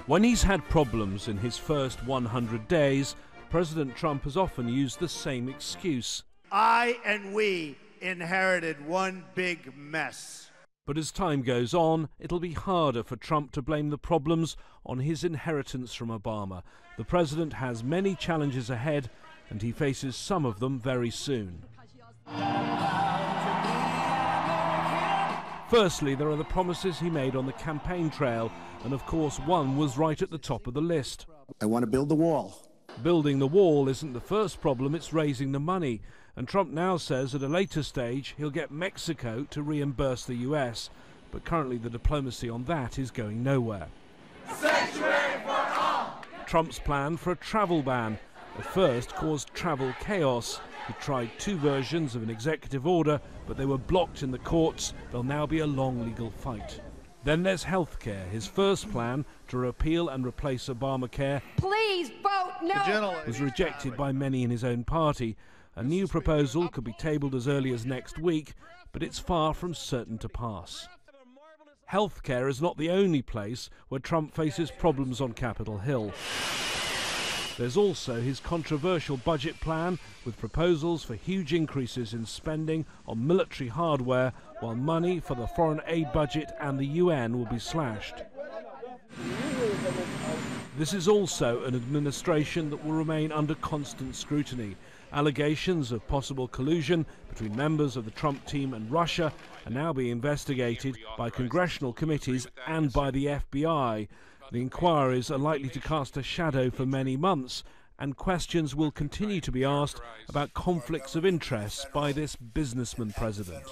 When he's had problems in his first 100 days, President Trump has often used the same excuse. I and we inherited one big mess. But as time goes on, it'll be harder for Trump to blame the problems on his inheritance from Obama. The president has many challenges ahead, and he faces some of them very soon. Firstly, there are the promises he made on the campaign trail, and of course one was right at the top of the list. I want to build the wall. Building the wall isn't the first problem, it's raising the money. And Trump now says at a later stage he'll get Mexico to reimburse the US. But currently the diplomacy on that is going nowhere. Sanctuary for all! Trump's plan for a travel ban at first caused travel chaos. He tried two versions of an executive order, but they were blocked in the courts. There'll now be a long legal fight. Then there's healthcare. His first plan to repeal and replace Obamacare, please vote no, was rejected by many in his own party. A new proposal could be tabled as early as next week, but it's far from certain to pass. Healthcare is not the only place where Trump faces problems on Capitol Hill. There's also his controversial budget plan with proposals for huge increases in spending on military hardware, while money for the foreign aid budget and the UN will be slashed. This is also an administration that will remain under constant scrutiny. Allegations of possible collusion between members of the Trump team and Russia are now being investigated by congressional committees and by the FBI. The inquiries are likely to cast a shadow for many months, and questions will continue to be asked about conflicts of interest by this businessman president.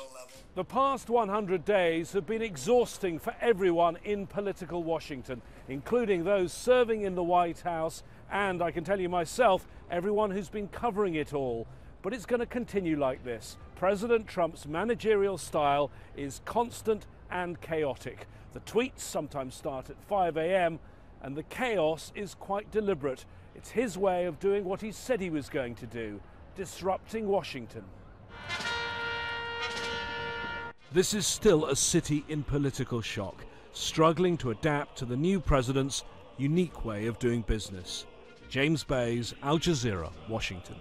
The past 100 days have been exhausting for everyone in political Washington, including those serving in the White House, and I can tell you myself, everyone who's been covering it all. But it's going to continue like this. President Trump's managerial style is constant and chaotic. The tweets sometimes start at 5 a.m. and the chaos is quite deliberate. It's his way of doing what he said he was going to do, disrupting Washington. This is still a city in political shock, struggling to adapt to the new president's unique way of doing business. James Bays, Al Jazeera, Washington.